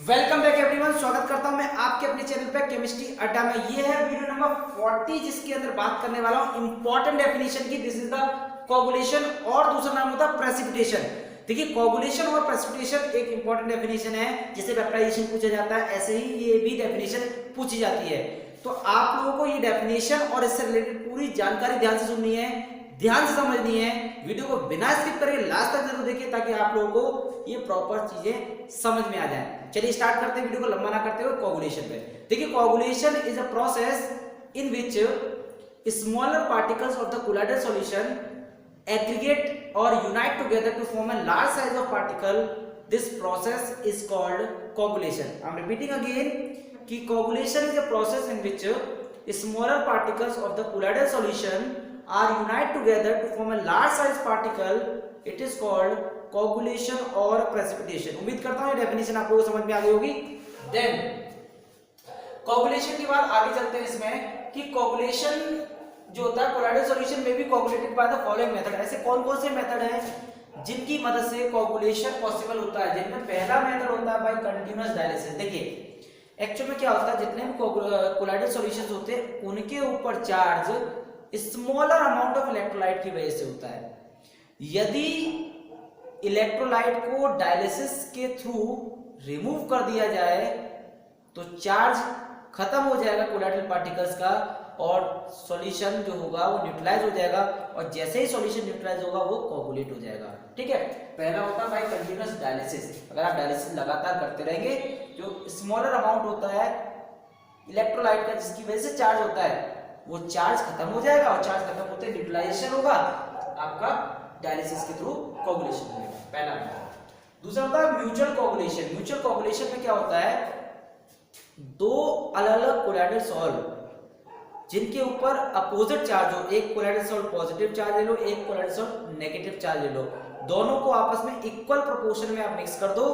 Welcome back everyone, स्वागत करता हूं मैं आपके अपने चैनल पे केमिस्ट्री अड्डा में। ये है वीडियो नंबर 40 जिसके अंदर बात करने वाला हूं इंपॉर्टेंट डेफिनेशन की। दिस इज द कोगुलेशन और दूसरा नाम होता है प्रेसिपिटेशन। देखिए, कोगुलेशन और प्रेसिपिटेशन एक इंपॉर्टेंट डेफिनेशन है जिसे वेक्टराइजेशन पूछा जाता है, ऐसे ही ये भी डेफिनेशन पूछी जाती है। तो आप लोगों को ये डेफिनेशन और इससे रिलेटेड पूरी जानकारी ध्यान से सुननी है, ध्यान से समझनी है। वीडियो को बिना स्किप करके लास्ट तक जरूर देखिए ताकि आप लोगों को ये प्रॉपर चीजें समझ में आ जाए। चलिए स्टार्ट करते हैं, वीडियो को लंबा ना करते हुए कोगुलेशन पे। देखिए, coagulation is a process in which smaller particles of the colloidal solution aggregate or unite together to form a large size of particle. This process is called coagulation. I'm repeating again कि coagulation is a process in which smaller particles of the colloidal solution are unite together to form a large size particle. It is called coagulation or precipitation. उम्मीद करता हूँ ये definition आप लोगों को समझ में आ गई होगी। Then coagulation के बाद आगे चलते हैं इसमें कि coagulation जो होता है कोलाइडल सॉल्यूशन में भी coagulated by the following method. ऐसे कौन कौन से मेथड हैं जिनकी मदद से कोगुलेशन पॉसिबल होता है? जिनमें पहला मेथड होता है बाय कंटीन्यूअस डायलिसिस। देखिए, एक्चुअल में क्या होता है, जितने भी कोलाइडल सॉल्यूशंस होते हैं उनके ऊपर charge smaller amount of electrolyte की वजह से होता है। यदि इलेक्ट्रोलाइट को डायलिसिस के थ्रू रिमूव कर दिया जाए तो चार्ज खत्म हो जाएगा कोलाइडल पार्टिकल्स का और सॉल्यूशन जो होगा वो न्यूट्रलाइज हो जाएगा, और जैसे ही सॉल्यूशन न्यूट्रलाइज होगा वो कोगुलेट हो जाएगा। ठीक है, पहला होता है बाय कंटीन्यूअस डायलिसिस। अगर आप डायलिसिस लगातार करते रहेंगे, जो स्मॉलर अमाउंट होता है इलेक्ट्रोलाइट का जिसकी वजह से चार्ज होता है वो चार्ज खत्म हो जाएगा, और चार्ज खत्म होते ही न्यूट्रलाइजेशन होगा, आपका डायलिसिस के थ्रू कोगुलेशन होगा। पहला मेथड। दूसरा होता है म्यूचुअल कोगुलेशन। म्यूचुअल कोगुलेशन में क्या होता है, दो अलग अलग कोलाइडल सॉल्ट जिनके ऊपर अपोजिट चार्ज हो, एक कोलाइडल सॉल्ट पॉजिटिव चार्ज ले लो, एक कोलाइडल सॉल्ट नेगेटिव चार्ज ले लो, दोनों को आपस में इक्वल प्रोपोर्शन में आप मिक्स कर दो।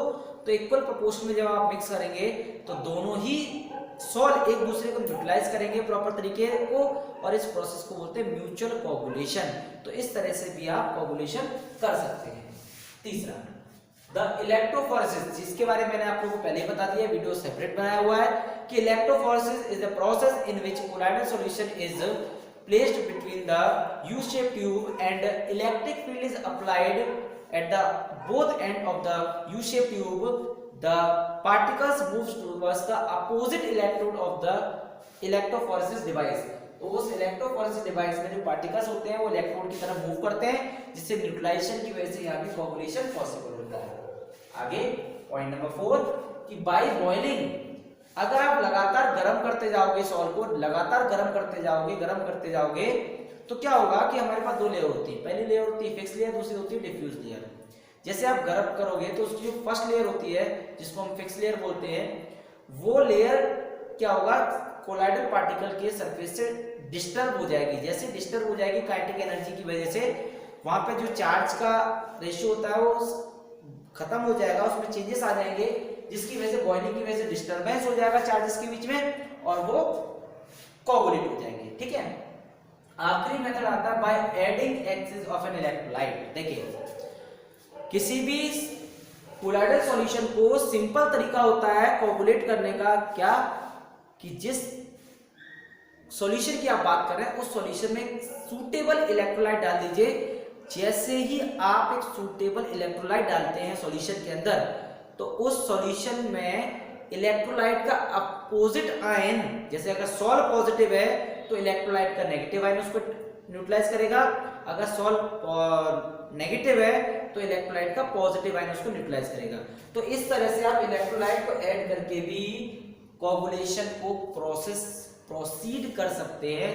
तो इक्वल प्रोपोर्शन में जब आप मिक्स करेंगे तो दोनों ही सॉल्ट एक दूसरे को न्यूट्रलाइज करेंगे प्रॉपर तरीके को, और इस प्रोसेस को बोलते हैं म्यूचुअल कोगुलेशन। तो इस तरह से भी आप कोगुलेशन कर सकते हैं। तीसरा, द इलेक्ट्रोफोरेसिस, जिसके बारे में मैंने आप लोगों को पहले ही बता दिया, वीडियो सेपरेट बनाया हुआ है कि electrophoresis is the process in which colloidal solution is placed between the U shape tube and electric field is applied at the both end of the U shape tube. The particles moves towards the opposite electrode of the electrophoresis device. तो उस electrophoresis device में जो particles होते हैं वो electrode की तरफ move करते हैं, जिससे न्यूट्रलाइजेशन की वजह से यहाँ भी कोगुलेशन पॉसिबल होता है। आगे पॉइंट नंबर 4 कि बाय बॉइलिंग, अगर आप लगातार गर्म करते जाओगे सॉल्ट को, लगातार गर्म करते जाओगे तो क्या होगा कि हमारे पास दो लेयर होती है। पहली लेयर होती है फिक्स लेयर, दूसरी होती है डिफ्यूज लेयर। जैसे आप गर्म करोगे तो उसकी जो फर्स्ट लेयर होती है जिसको हम फिक्स लेयर बोलते हैं, वो लेयर क्या होगा, कोलाइडल पार्टिकल के सरफेस से डिस्टर्ब हो जाएगी। जैसे डिस्टर्ब हो जाएगी काइनेटिक एनर्जी की वजह से, वहां पे जो चार्ज का रेशियो होता है वो खत्म हो जाएगा, उसमें चेंजेस आ जाएंगे, जिसकी वजह से बॉइलिंग की वजह से डिस्टरबेंस हो जाएगा चार्जेस के बीच में और वो कोगुलेट हो जाएंगे। ठीक है, आखिरी मेथड आता है by adding excess of an electrolyte. देखिए, किसी भी कोलाइडल सॉल्यूशन को सिंपल तरीका होता है कोगुलेट करने का, क्या कि जिस सॉल्यूशन की आप बात कर रहे हैं उस सॉल्यूशन में सूटेबल इलेक्ट्रोलाइट डाल दीजिए। जैसे ही आप एक सूटेबल इलेक्ट्रोलाइट डालते हैं सॉल्यूशन के अंदर, तो उस सॉल्यूशन में इलेक्ट्रोलाइट का अपोजिट आयन, जैसे अगर सॉल्ट पॉजिटिव है तो इलेक्ट्रोलाइट का नेगेटिव आयन उसको न्यूट्रलाइज करेगा, अगर सॉल्ट नेगेटिव है तो इलेक्ट्रोलाइट का पॉजिटिव आयन उसको न्यूट्रलाइज करेगा। तो इस तरह से आप इलेक्ट्रोलाइट को ऐड करके भी कोगुलेशन को प्रोसीड कर सकते हैं।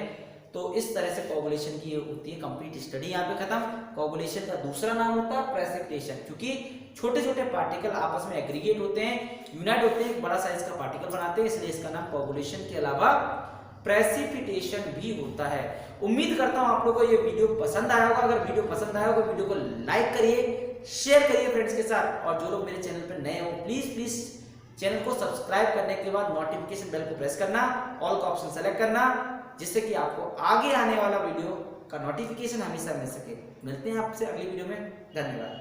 तो इस तरह से कोगुलेशन की होती है कंप्लीट स्टडी यहाँ पे खत्म। कोगुलेशन का दूसरा नाम होता है प्रेसिपिटेशन, क्योंकि छोटे छोटे पार्टिकल आपस में एग्रीगेट होते हैं, यूनाइट होते हैं, एक बड़ा साइज का पार्टिकल बनाते हैं, इसलिए इसका नाम कोगुलेशन के अलावा प्रेसिपिटेशन भी होता है। उम्मीद करता हूँ आप लोगों को ये वीडियो पसंद आया होगा। अगर वीडियो पसंद आया होगा वीडियो को लाइक करिए, शेयर करिए फ्रेंड्स के साथ, और जो लोग मेरे चैनल पर नए हो प्लीज चैनल को सब्सक्राइब करने के बाद नोटिफिकेशन बेल को प्रेस करना, ऑल का ऑप्शन सेलेक्ट करना, जिससे कि आपको आगे आने वाला वीडियो का नोटिफिकेशन हमेशा मिल सके। मिलते हैं आपसे अगली वीडियो में, धन्यवाद।